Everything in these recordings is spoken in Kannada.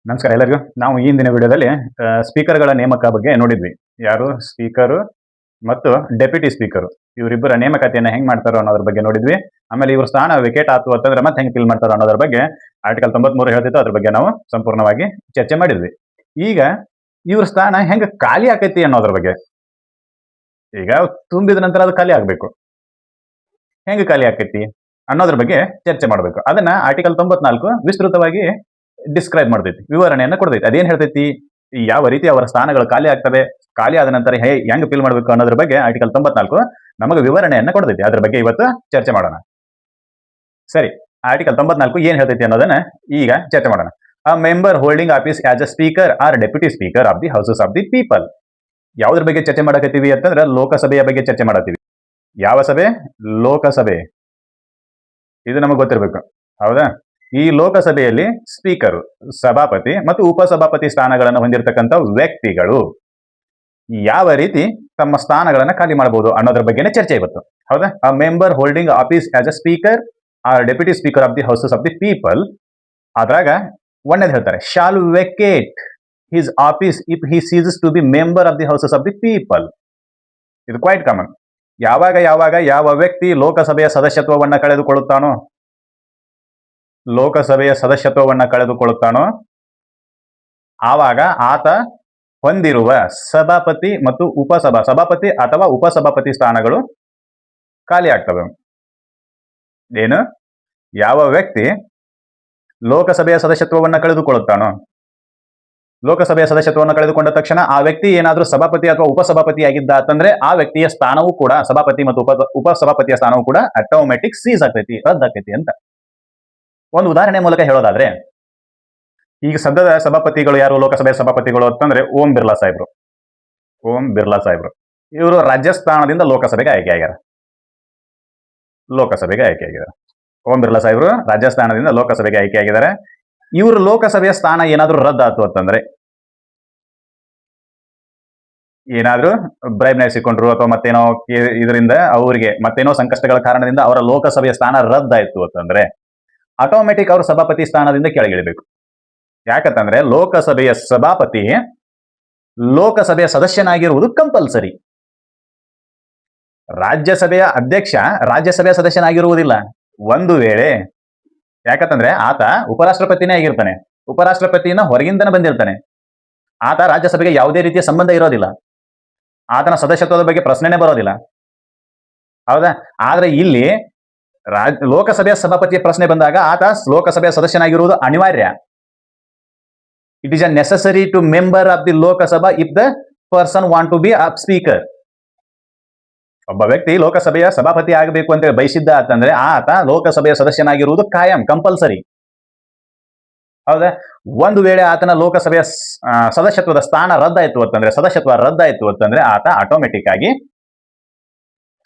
ನಮಸ್ಕಾರ ಎಲ್ಲರಿಗೂ. ನಾವು ಈ ಹಿಂದಿನ ವಿಡಿಯೋದಲ್ಲಿ ಸ್ಪೀಕರ್ಗಳ ನೇಮಕ ಬಗ್ಗೆ ನೋಡಿದ್ವಿ. ಯಾರು ಸ್ಪೀಕರು ಮತ್ತು ಡೆಪ್ಯೂಟಿ ಸ್ಪೀಕರು ಇವರಿಬ್ಬರ ನೇಮಕಾತಿಯನ್ನು ಹೆಂಗ್ ಮಾಡ್ತಾರೋ ಅನ್ನೋದ್ರ ಬಗ್ಗೆ ನೋಡಿದ್ವಿ. ಆಮೇಲೆ ಇವ್ರ ಸ್ಥಾನ ವಿಕೆಟ್ ಆತು ಅಂತಂದ್ರೆ ಮತ್ತೆ ಹೆಂಗ್ ಫಿಲ್ ಮಾಡ್ತಾರೋ ಅನ್ನೋದ್ರ ಬಗ್ಗೆ ಆರ್ಟಿಕಲ್ 93 ಹೇಳ್ತಿತ್ತು. ಅದ್ರ ಬಗ್ಗೆ ನಾವು ಸಂಪೂರ್ಣವಾಗಿ ಚರ್ಚೆ ಮಾಡಿದ್ವಿ. ಈಗ ಇವ್ರ ಸ್ಥಾನ ಹೆಂಗ್ ಖಾಲಿ ಆಕೈತಿ ಅನ್ನೋದ್ರ ಬಗ್ಗೆ, ಈಗ ತುಂಬಿದ ನಂತರ ಅದು ಖಾಲಿ ಆಗ್ಬೇಕು, ಹೆಂಗ್ ಖಾಲಿ ಆಕೈತಿ ಅನ್ನೋದ್ರ ಬಗ್ಗೆ ಚರ್ಚೆ ಮಾಡಬೇಕು. ಅದನ್ನ ಆರ್ಟಿಕಲ್ 94 ವಿಸ್ತೃತವಾಗಿ ಡಿಸ್ಕ್ರೈಬ್ ಮಾಡ್ತೈತಿ, ವಿವರಣೆಯನ್ನು ಕೊಡ್ತೈತಿ. ಅದೇನ್ ಹೇಳ್ತೈತಿ, ಯಾವ ರೀತಿ ಅವರ ಸ್ಥಾನಗಳು ಖಾಲಿ ಆಗ್ತವೆ, ಖಾಲಿ ಆದ ನಂತರ ಹೆಂಗ್ ಫಿಲ್ ಮಾಡಬೇಕು ಅನ್ನೋದ್ರ ಬಗ್ಗೆ ಆರ್ಟಿಕಲ್ 94 ನಮಗೆ ವಿವರಣೆಯನ್ನು ಕೊಡ್ತೈತಿ. ಅದ್ರ ಬಗ್ಗೆ ಇವತ್ತು ಚರ್ಚೆ ಮಾಡೋಣ. ಸರಿ, ಆರ್ಟಿಕಲ್ 94 ಏನ್ ಹೇಳ್ತೈತಿ ಅನ್ನೋದನ್ನ ಈಗ ಚರ್ಚೆ ಮಾಡೋಣ. A member holding office as a speaker or deputy speaker of the houses of the people. ಯಾವ್ದ್ರ ಬಗ್ಗೆ ಚರ್ಚೆ ಮಾಡಕತ್ತೀವಿ ಅಂತಂದ್ರೆ ಲೋಕಸಭೆಯ ಬಗ್ಗೆ ಚರ್ಚೆ ಮಾಡತ್ತೀವಿ. ಯಾವ ಸಭೆ? ಲೋಕಸಭೆ. ಇದು ನಮಗೆ ಗೊತ್ತಿರಬೇಕು, ಹೌದಾ? ಈ ಲೋಕಸಭೆಯಲ್ಲಿ ಸ್ಪೀಕರ್, ಸಭಾಪತಿ ಮತ್ತು ಉಪಸಭಾಪತಿ ಸ್ಥಾನಗಳನ್ನು ಹೊಂದಿರತಕ್ಕಂಥ ವ್ಯಕ್ತಿಗಳು ಯಾವ ರೀತಿ ತಮ್ಮ ಸ್ಥಾನಗಳನ್ನು ಖಾಲಿ ಮಾಡಬಹುದು ಅನ್ನೋದ್ರ ಬಗ್ಗೆನೇ ಚರ್ಚೆ ಇವತ್ತು, ಹೌದಾ? A member holding office as a speaker or deputy speaker of the houses of the people. ಅದ್ರಾಗ ಒಂದೇದು ಹೇಳ್ತಾರೆ, shall vacate his office if he ceases to be member of the houses of the people. ಇದು ಕ್ವೈಟ್ ಕಾಮನ್. ಯಾವಾಗ ಯಾವ ವ್ಯಕ್ತಿ ಲೋಕಸಭೆಯ ಸದಸ್ಯತ್ವವನ್ನು ಕಳೆದುಕೊಳ್ಳುತ್ತಾನೋ, ಲೋಕಸಭೆಯ ಸದಸ್ಯತ್ವವನ್ನು ಕಳೆದುಕೊಳ್ಳುತ್ತಾನೋ ಆವಾಗ ಆತ ಹೊಂದಿರುವ ಸಭಾಪತಿ ಮತ್ತು ಸಭಾಪತಿ ಅಥವಾ ಉಪಸಭಾಪತಿ ಸ್ಥಾನಗಳು ಖಾಲಿ ಆಗ್ತವೆ. ಏನು? ಯಾವ ವ್ಯಕ್ತಿ ಲೋಕಸಭೆಯ ಸದಸ್ಯತ್ವವನ್ನು ಕಳೆದುಕೊಳ್ಳುತ್ತಾನೋ, ಲೋಕಸಭೆಯ ಸದಸ್ಯತ್ವವನ್ನು ಕಳೆದುಕೊಂಡ ತಕ್ಷಣ ಆ ವ್ಯಕ್ತಿ ಏನಾದರೂ ಸಭಾಪತಿ ಅಥವಾ ಉಪಸಭಾಪತಿ ಆಗಿದ್ದ ಅಂತಂದ್ರೆ ಆ ವ್ಯಕ್ತಿಯ ಸ್ಥಾನವೂ ಕೂಡ, ಸಭಾಪತಿ ಮತ್ತು ಉಪಸಭಾಪತಿಯ ಸ್ಥಾನವೂ ಕೂಡ ಆಟೋಮೆಟಿಕ್ ಸೀಸ್ ಆಗ್ತೈತಿ, ರದ್ದಾಕೈತಿ ಅಂತ. ಒಂದು ಉದಾಹರಣೆ ಮೂಲಕ ಹೇಳೋದಾದ್ರೆ, ಈಗ ಸದ್ಯದ ಸಭಾಪತಿಗಳು ಯಾರು, ಲೋಕಸಭೆಯ ಸಭಾಪತಿಗಳು ಅಂತಂದ್ರೆ ಓಂ ಬಿರ್ಲಾ ಸಾಹೇಬ್ರು. ಇವರು ರಾಜಸ್ಥಾನದಿಂದ ಲೋಕಸಭೆಗೆ ಆಯ್ಕೆ ಆಗ್ಯಾರ. ಓಂ ಬಿರ್ಲಾ ಸಾಹೇಬ್ರು ರಾಜಸ್ಥಾನದಿಂದ ಲೋಕಸಭೆಗೆ ಆಯ್ಕೆ ಆಗಿದ್ದಾರೆ. ಇವರು ಲೋಕಸಭೆಯ ಸ್ಥಾನ ಏನಾದ್ರೂ ರದ್ದಾತು ಅಂತಂದ್ರೆ, ಏನಾದ್ರೂ ಬ್ರೈಬ್ನ ಸಿಕ್ಕೊಂಡ್ರು ಅಥವಾ ಮತ್ತೇನೋ ಇದರಿಂದ ಅವರಿಗೆ ಮತ್ತೇನೋ ಸಂಕಷ್ಟಗಳ ಕಾರಣದಿಂದ ಅವರ ಲೋಕಸಭೆಯ ಸ್ಥಾನ ರದ್ದಾಯ್ತು ಅಂತಂದ್ರೆ ಆಟೋಮೆಟಿಕ್ ಅವರು ಸಭಾಪತಿ ಸ್ಥಾನದಿಂದ ಕೆಳಗಿಳಿಬೇಕು. ಯಾಕಂತಂದ್ರೆ ಲೋಕಸಭೆಯ ಸಭಾಪತಿ ಲೋಕಸಭೆಯ ಸದಸ್ಯನಾಗಿರುವುದು ಕಂಪಲ್ಸರಿ. ರಾಜ್ಯಸಭೆಯ ಅಧ್ಯಕ್ಷ ರಾಜ್ಯಸಭೆಯ ಸದಸ್ಯನಾಗಿರುವುದಿಲ್ಲ. ಒಂದು ವೇಳೆ, ಯಾಕಂತಂದ್ರೆ ಆತ ಉಪರಾಷ್ಟ್ರಪತಿನೇ ಆಗಿರ್ತಾನೆ, ಉಪರಾಷ್ಟ್ರಪತಿನ ಹೊರಗಿಂದನೇ ಬಂದಿರ್ತಾನೆ, ಆತ ರಾಜ್ಯಸಭೆಗೆ ಯಾವುದೇ ರೀತಿಯ ಸಂಬಂಧ ಇರೋದಿಲ್ಲ, ಆತನ ಸದಸ್ಯತ್ವದ ಬಗ್ಗೆ ಪ್ರಶ್ನೆನೇ ಬರೋದಿಲ್ಲ, ಹೌದಾ? ಆದ್ರೆ ಇಲ್ಲಿ ಲೋಕಸಭೆಯ ಸಭಾಪತಿಯ ಪ್ರಶ್ನೆ ಬಂದಾಗ ಆತ ಲೋಕಸಭೆಯ ಸದಸ್ಯನಾಗಿರುವುದು ಅನಿವಾರ್ಯ. It is a necessary to member of the Lok Sabha if the person want to be a speaker. ಒಬ್ಬ ವ್ಯಕ್ತಿ ಲೋಕಸಭೆಯ ಸಭಾಪತಿ ಆಗಬೇಕು ಅಂತ ಬಯಸಿದ್ದ ಅಂತಂದ್ರೆ ಆತ ಲೋಕಸಭೆಯ ಸದಸ್ಯನಾಗಿರುವುದು ಕಾಯಂ, ಕಂಪಲ್ಸರಿ, ಹೌದಾ? ಒಂದು ವೇಳೆ ಆತನ ಲೋಕಸಭೆಯ ಸದಸ್ಯತ್ವದ ಸ್ಥಾನ ಸದಸ್ಯತ್ವ ರದ್ದಾಯ್ತು ಅಂತಂದ್ರೆ ಆತ ಆಟೋಮೆಟಿಕ್ ಆಗಿ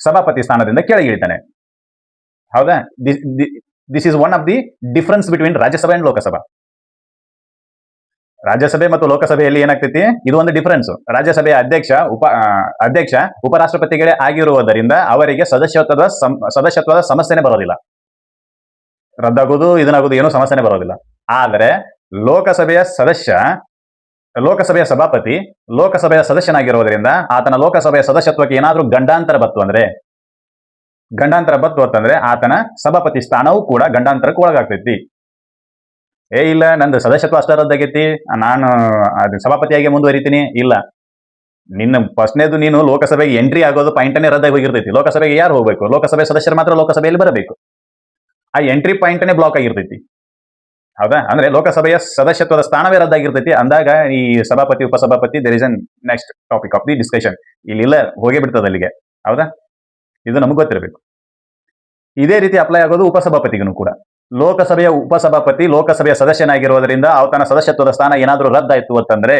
ಸಭಾಪತಿ ಸ್ಥಾನದಿಂದ ಕೆಳಗಿಳಿತಾನೆ, ಹೌದಾ? This is one of the difference between Rajya Sabha and Lok Sabha. ರಾಜ್ಯಸಭೆ ಮತ್ತು ಲೋಕಸಭೆಯಲ್ಲಿ ಏನಾಗ್ತೈತಿ, ಇದು ಒಂದು ಡಿಫರೆನ್ಸ್. ರಾಜ್ಯಸಭೆಯ ಅಧ್ಯಕ್ಷ ಉಪರಾಷ್ಟ್ರಪತಿಗಳೇ ಆಗಿರುವುದರಿಂದ ಅವರಿಗೆ ಸದಸ್ಯತ್ವದ ಸಮಸ್ಯೆನೇ ಬರೋದಿಲ್ಲ, ರದ್ದಾಗೋದು ಇದನ್ನಾಗೋದು ಏನೂ ಸಮಸ್ಯೆನೇ ಬರೋದಿಲ್ಲ. ಆದರೆ ಲೋಕಸಭೆಯ ಸಭಾಪತಿ ಲೋಕಸಭೆಯ ಸದಸ್ಯನಾಗಿರುವುದರಿಂದ ಆತನ ಲೋಕಸಭೆಯ ಸದಸ್ಯತ್ವಕ್ಕೆ ಏನಾದ್ರೂ ಗಂಡಾಂತರ ಬತ್ತು ಅಂತಂದ್ರೆ ಆತನ ಸಭಾಪತಿ ಸ್ಥಾನವೂ ಕೂಡ ಗಂಡಾಂತರಕ್ಕೆ ಒಳಗಾಗ್ತೈತಿ. ಇಲ್ಲ, ನಂದು ಸದಸ್ಯತ್ವ ಅಷ್ಟ ರದ್ದಾಗೈತಿ, ನಾನು ಸಭಾಪತಿಯಾಗಿ ಮುಂದುವರಿತೀನಿ, ಇಲ್ಲ, ನಿನ್ನ ಫಸ್ಟ್ನೇದು ನೀನು ಲೋಕಸಭೆಗೆ ಎಂಟ್ರಿ ಆಗೋದು ಪಾಯಿಂಟನೇ ರದ್ದಾಗಿ ಹೋಗಿರ್ತೈತಿ. ಲೋಕಸಭೆಗೆ ಯಾರು ಹೋಗ್ಬೇಕು? ಲೋಕಸಭೆ ಸದಸ್ಯರು ಮಾತ್ರ ಲೋಕಸಭೆಯಲ್ಲಿ ಬರಬೇಕು. ಆ ಎಂಟ್ರಿ ಪಾಯಿಂಟನೇ ಬ್ಲಾಕ್ ಆಗಿರ್ತೈತಿ, ಹೌದಾ? ಅಂದ್ರೆ ಲೋಕಸಭೆಯ ಸದಸ್ಯತ್ವದ ಸ್ಥಾನವೇ ರದ್ದಾಗಿರ್ತೈತಿ. ಅಂದಾಗ ಈ ಸಭಾಪತಿ ಉಪಸಭಾಪತಿ there is an next topic of the discussion. ಇಲ್ಲಿಲ್ಲ, ಹೋಗೇ ಬಿಡ್ತದೆ ಅಲ್ಲಿಗೆ, ಹೌದಾ? ಇದು ನಮಗೆ ಗೊತ್ತಿರಬೇಕು. ಇದೇ ರೀತಿ ಅಪ್ಲೈ ಆಗೋದು ಉಪಸಭಾಪತಿಗೂ ಕೂಡ. ಲೋಕಸಭೆಯ ಉಪಸಭಾಪತಿ ಲೋಕಸಭೆಯ ಸದಸ್ಯನಾಗಿರುವುದರಿಂದ ಆತನ ಸದಸ್ಯತ್ವದ ಸ್ಥಾನ ಏನಾದ್ರೂ ರದ್ದಾಯ್ತು ಅಂತಂದ್ರೆ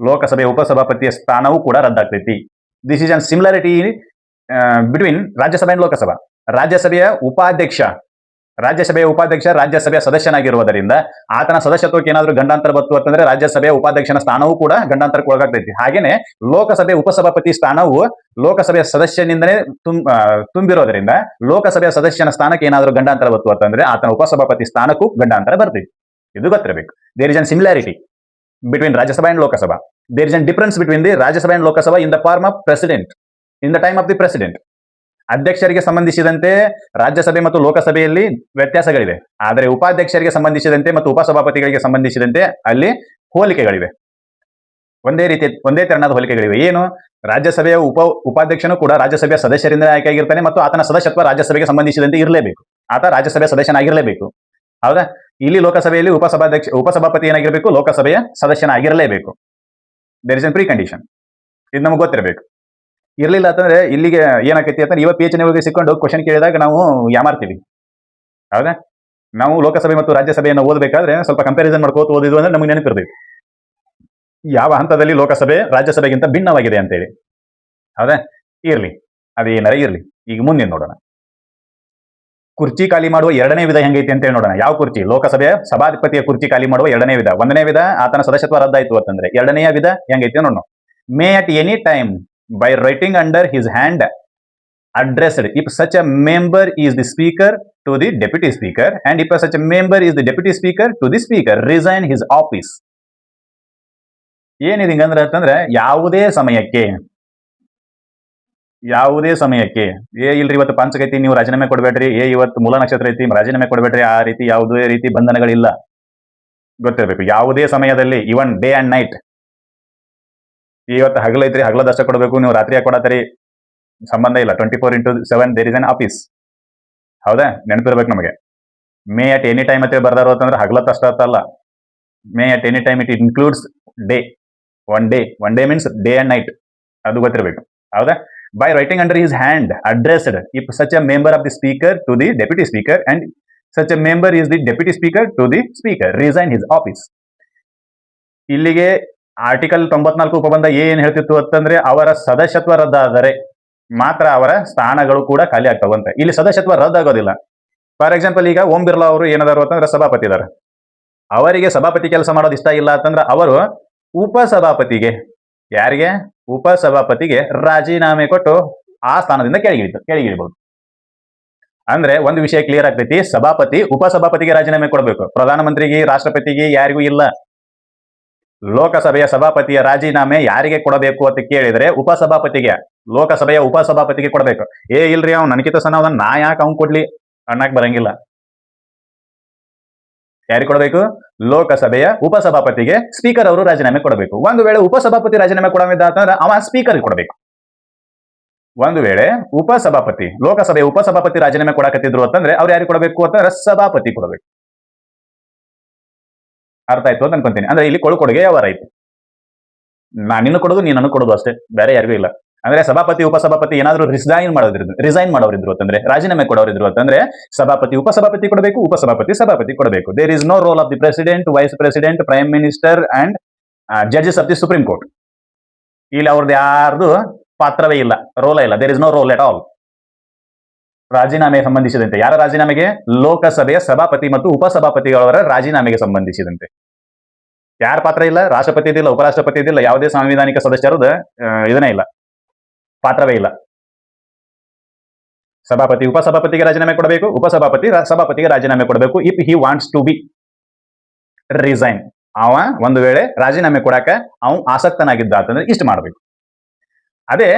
ಲೋಕಸಭೆಯ ಉಪಸಭಾಪತಿಯ ಸ್ಥಾನವೂ ಕೂಡ ರದ್ದಾಗ್ತೈತಿ. This is an similarity between Rajya Sabha and Lok Sabha. ರಾಜ್ಯಸಭೆಯ ಉಪಾಧ್ಯಕ್ಷ ರಾಜ್ಯಸಭೆಯ ಸದಸ್ಯನಾಗಿರುವುದರಿಂದ ಆತನ ಸದಸ್ಯತ್ವಕ್ಕೆ ಏನಾದ್ರೂ ಗಂಡಾಂತರ ಬತ್ತು ಅಂತಂದ್ರೆ ರಾಜ್ಯಸಭೆಯ ಉಪಾಧ್ಯಕ್ಷನ ಸ್ಥಾನವೂ ಕೂಡ ಗಂಡಾಂತರಕ್ಕೆ ಒಳಗಾಗ್ತೈತಿ. ಹಾಗೇನೆ ಲೋಕಸಭೆ ಉಪಸಭಾಪತಿ ಸ್ಥಾನವು ಲೋಕಸಭೆಯ ಸದಸ್ಯನಿಂದಲೇ ತುಂಬಿರೋದ್ರಿಂದ ಲೋಕಸಭೆಯ ಸದಸ್ಯನ ಸ್ಥಾನಕ್ಕೆ ಏನಾದ್ರೂ ಗಂಡಾಂತರ ಬತ್ತು ಅಂತಂದ್ರೆ ಆತನ ಉಪಸಭಾಪತಿ ಸ್ಥಾನಕ್ಕೂ ಗಂಡಾಂತರ ಬರ್ತೈತಿ. ಇದು ಗೊತ್ತಿರಬೇಕು. There is an similarity between Rajya Sabha and Lok Sabha. There is an difference between the Rajya Sabha and Lok Sabha in the form of president, in the time of the president. ಅಧ್ಯಕ್ಷರಿಗೆ ಸಂಬಂಧಿಸಿದಂತೆ ರಾಜ್ಯಸಭೆ ಮತ್ತು ಲೋಕಸಭೆಯಲ್ಲಿ ವ್ಯತ್ಯಾಸಗಳಿವೆ, ಆದರೆ ಉಪಾಧ್ಯಕ್ಷರಿಗೆ ಸಂಬಂಧಿಸಿದಂತೆ ಮತ್ತು ಉಪಸಭಾಪತಿಗಳಿಗೆ ಸಂಬಂಧಿಸಿದಂತೆ ಅಲ್ಲಿ ಹೋಲಿಕೆಗಳಿವೆ. ಒಂದೇ ತೆರನಾದ ಹೋಲಿಕೆಗಳಿವೆ. ಏನು? ರಾಜ್ಯಸಭೆಯ ಉಪಾಧ್ಯಕ್ಷನು ಕೂಡ ರಾಜ್ಯಸಭೆಯ ಸದಸ್ಯರಿಂದ ಆಯ್ಕೆಯಾಗಿರ್ತಾನೆ ಮತ್ತು ಆತನ ಸದಸ್ಯತ್ವ ರಾಜ್ಯಸಭೆಗೆ ಸಂಬಂಧಿಸಿದಂತೆ ಇರಲೇಬೇಕು. ಆತ ರಾಜ್ಯಸಭೆಯ ಸದಸ್ಯನಾಗಿರಲೇಬೇಕು. ಹೌದಾ? ಇಲ್ಲಿ ಲೋಕಸಭೆಯಲ್ಲಿ ಉಪಸಭಾಪತಿ ಏನಾಗಿರ್ಬೇಕು? ಲೋಕಸಭೆಯ ಸದಸ್ಯನಾಗಿರಲೇಬೇಕು. There is an precondition. ಇದು ನಮಗೆ ಗೊತ್ತಿರಬೇಕು. ಇರ್ಲಿಲ್ಲ ಅಂತಂದ್ರೆ ಇಲ್ಲಿಗೆ ಏನಾಕೈತಿ ಅಂತಂದ್ರೆ ಇವ PHನವರಿಗೆ ಸಿಕ್ಕೊಂಡು ಕ್ವಶನ್ ಕೇಳಿದಾಗ ನಾವು ಯಾಮಾರ್ತೀವಿ. ಹೌದಾ? ನಾವು ಲೋಕಸಭೆ ಮತ್ತು ರಾಜ್ಯಸಭೆಯನ್ನು ಓದಬೇಕಾದ್ರೆ ಸ್ವಲ್ಪ ಕಂಪ್ಯಾರಿಸನ್ ಮಾಡ್ಕೋತ ಓದಿದ್ವು ಅಂದ್ರೆ ನಮಗೆ ನೆನಪಿರ್ಬೇಕು ಯಾವ ಹಂತದಲ್ಲಿ ಲೋಕಸಭೆ ರಾಜ್ಯಸಭೆಗಿಂತ ಭಿನ್ನವಾಗಿದೆ ಅಂತೇಳಿ. ಹೌದಾ? ಇರ್ಲಿ, ಅದೇನಾರ ಇರ್ಲಿ. ಈಗ ಮುಂದೆ ನೋಡೋಣ. ಕುರ್ಚಿ ಖಾಲಿ ಮಾಡುವ ಎರಡನೇ ವಿಧ ಹೆಂಗೈತಿ ಅಂತೇಳಿ ನೋಡೋಣ. ಯಾವ ಕುರ್ಚಿ? ಲೋಕಸಭೆಯ ಸಭಾಧಿಪತಿಯ ಕುರ್ಚಿ ಖಾಲಿ ಮಾಡುವ ಎರಡನೇ ವಿಧ. ಒಂದನೇ ವಿಧ ಆತನ ಸದಸ್ಯತ್ವ ರದ್ದಾಯ್ತು ಅಂತಂದ್ರೆ. ಎರಡನೆಯ ವಿಧ ಹೆಂಗೈತಿ ನೋಡೋಣ. May at any time by writing under his hand addressed if such a member is the speaker to the deputy speaker and if such a member is the deputy speaker to the speaker resign his office. ಏನಿದೆ ಹಿಂಗಂದ್ರೆ ಅಂತಂದ್ರೆ ಯಾವುದೇ ಸಮಯಕ್ಕೆ ಇಲ್ರಿ ಇವತ್ತು ಪಂಚಕೈತಿ ನೀವು ರಾಜೀನಾಮೆ ಕೊಡ್ಬೇಡ್ರಿ, ಇವತ್ತು ಮೂಲ ನಕ್ಷತ್ರ ಐತಿ ರಾಜೀನಾಮೆ ಕೊಡ್ಬೇಡ್ರಿ, ಆ ರೀತಿ ಯಾವುದೇ ರೀತಿ ಬಂಧನಗಳಿಲ್ಲ. ಗೊತ್ತಿರಬೇಕು. ಯಾವುದೇ ಸಮಯದಲ್ಲಿ, ಇವನ್ ಡೇ ಅಂಡ್ ನೈಟ್. ಇವತ್ತು ಹಗಲೈತ್ರಿ ಹಗಲದಷ್ಟೇ ಕೊಡಬೇಕು, ನೀವು ರಾತ್ರಿ ಕೊಡತ್ತೀರಿ, ಸಂಬಂಧ ಇಲ್ಲ. 24/7 ದೇರ್ ಇಸ್ ಅನ್ ಆಫೀಸ್. ಹೌದಾ? ನೆನಪಿರ್ಬೇಕು ನಮಗೆ. ಮೇ ಅಟ್ ಎನಿ ಟೈಮ್ ಅಂತ ಬರ್ದಾರೋ ಅಂತಂದ್ರೆ ಹಗಲತ್ ಅಷ್ಟಲ್ಲ. May at any time it includes day. One day means day and night. ಅದು ಗೊತ್ತಿರಬೇಕು. ಹೌದಾ? By writing under his hand addressed if such a member of the speaker to the deputy speaker and such a member is the deputy speaker to the speaker resign his office. ಇಲ್ಲಿಗೆ ಆರ್ಟಿಕಲ್ 94 ಉಪಬಂಧ ಏನ್ ಹೇಳ್ತಿತ್ತು ಅಂತಂದ್ರೆ ಅವರ ಸದಸ್ಯತ್ವ ರದ್ದಾದರೆ ಮಾತ್ರ ಅವರ ಸ್ಥಾನಗಳು ಕೂಡ ಖಾಲಿ ಆಗ್ತಾವಂತೆ. ಇಲ್ಲಿ ಸದಸ್ಯತ್ವ ರದ್ದಾಗೋದಿಲ್ಲ. ಫಾರ್ ಎಕ್ಸಾಂಪಲ್, ಈಗ ಓಂ ಬಿರ್ಲಾ ಅವರು ಏನದಾರು ಅಂತಂದ್ರೆ ಸಭಾಪತಿ ಇದಾರೆ. ಅವರಿಗೆ ಸಭಾಪತಿ ಕೆಲಸ ಮಾಡೋದು ಇಷ್ಟ ಇಲ್ಲ ಅಂತಂದ್ರೆ ಅವರು ಉಪಸಭಾಪತಿಗೆ, ಯಾರಿಗೆ? ಉಪಸಭಾಪತಿಗೆ ರಾಜೀನಾಮೆ ಕೊಟ್ಟು ಆ ಸ್ಥಾನದಿಂದ ಕೆಳಗಿಳಿಬಹುದು. ಅಂದ್ರೆ ಒಂದು ವಿಷಯ ಕ್ಲಿಯರ್ ಆಗ್ತೈತಿ. ಸಭಾಪತಿ ಉಪಸಭಾಪತಿಗೆ ರಾಜೀನಾಮೆ ಕೊಡಬೇಕು. ಪ್ರಧಾನಮಂತ್ರಿಗೆ, ರಾಷ್ಟ್ರಪತಿಗೆ ಯಾರಿಗೂ ಇಲ್ಲ. ಲೋಕಸಭೆಯ ಸಭಾಪತಿಯ ರಾಜೀನಾಮೆ ಯಾರಿಗೆ ಕೊಡಬೇಕು ಅಂತ ಕೇಳಿದ್ರೆ ಉಪಸಭಾಪತಿಗೆ, ಲೋಕಸಭೆಯ ಉಪಸಭಾಪತಿಗೆ ಕೊಡಬೇಕು. ಇಲ್ರಿ ಅವ್ನು ನನಗಿಂತ ಸಣ್ಣ ನಾ ಯಾಕೆ ಅವ್ನು ಕೊಡ್ಲಿ ಅನ್ನಕ್ ಬರಂಗಿಲ್ಲ. ಯಾರಿಗೆ ಕೊಡಬೇಕು? ಲೋಕಸಭೆಯ ಉಪಸಭಾಪತಿಗೆ ಸ್ಪೀಕರ್ ಅವರು ರಾಜೀನಾಮೆ ಕೊಡಬೇಕು. ಒಂದು ವೇಳೆ ಉಪಸಭಾಪತಿ ರಾಜೀನಾಮೆ ಕೊಡೋದಿದ್ದ ಅಂತಂದ್ರೆ ಅವ ಸ್ಪೀಕರ್ ಕೊಡಬೇಕು. ಒಂದು ವೇಳೆ ಲೋಕಸಭೆಯ ಉಪಸಭಾಪತಿ ರಾಜೀನಾಮೆ ಕೊಡಕತ್ತಿದ್ರು ಅಂತಂದ್ರೆ ಅವ್ರು ಯಾರಿಗೆ ಕೊಡಬೇಕು ಅಂತಂದ್ರೆ ಸಭಾಪತಿ ಕೊಡಬೇಕು. ಅರ್ಥ ಆಯ್ತು ಅಂತ ಅನ್ಕೊಂತೀನಿ. ಅಂದ್ರೆ ಇಲ್ಲಿ ಕೊಡುಗೆ ಯಾವ ಆಯ್ತು. ನಾನು ನಿನ್ನ ಕೊಡೋದು, ನೀನು ನನಗೆ ಕೊಡೋದು ಅಷ್ಟೇ, ಬೇರೆ ಯಾರಿಗೂ ಇಲ್ಲ. ಅಂದ್ರೆ ಸಭಾಪತಿ ಉಪಸಭಾಪತಿ ಏನಾದ್ರು ರಿಸೈನ್ ಮಾಡೋರಿದ್ರು ಅಂತಂದ್ರೆ, ರಾಜೀನಾಮೆ ಕೊಡೋರಿದ್ರು ಅಂತಂದ್ರೆ ಸಭಾಪತಿ ಉಪಸಭಾಪತಿ ಕೊಡಬೇಕು, ಉಪಸಭಾಪತಿ ಸಭಾಪತಿ ಕೊಡಬೇಕು. There is no role of the president, vice president, prime minister and judges of the supreme court. ಇಲ್ಲಿ ಅವ್ರದ್ದು ಯಾರ್ದು ಪಾತ್ರವೇ ಇಲ್ಲ, ರೋಲ ಇಲ್ಲ. There is no role at all. ರಾಜೀನಾಮೆಗೆ ಸಂಬಂಧಿಸಿದಂತೆ, ಯಾರ ರಾಜೀನಾಮೆಗೆ? ಲೋಕಸಭೆಯ ಸಭಾಪತಿ ಮತ್ತು ಉಪಸಭಾಪತಿಗಳವರ ರಾಜೀನಾಮೆಗೆ ಸಂಬಂಧಿಸಿದಂತೆ ಯಾರ ಪಾತ್ರ ಇಲ್ಲ? ರಾಷ್ಟ್ರಪತಿ ಇದಿಲ್ಲ, ಉಪರಾಷ್ಟ್ರಪತಿ ಇದಿಲ್ಲ, ಯಾವುದೇ ಸಾಂವಿಧಾನಿಕ ಸದಸ್ಯರದ ಇದನ್ನೇ ಇಲ್ಲ, ಪಾತ್ರವೇ ಇಲ್ಲ. ಸಭಾಪತಿ ಉಪಸಭಾಪತಿಗೆ ರಾಜೀನಾಮೆ ಕೊಡಬೇಕು, ಉಪಸಭಾಪತಿ ಸಭಾಪತಿಗೆ ರಾಜೀನಾಮೆ ಕೊಡಬೇಕು. If he wants to be resign, ಅವ ಒಂದು ವೇಳೆ ರಾಜೀನಾಮೆ ಕೊಡಾಕ ಅವನು ಆಸಕ್ತನಾಗಿದ್ದ ಅಂತಂದ್ರೆ ಇಷ್ಟು ಮಾಡಬೇಕು. ಅದೇ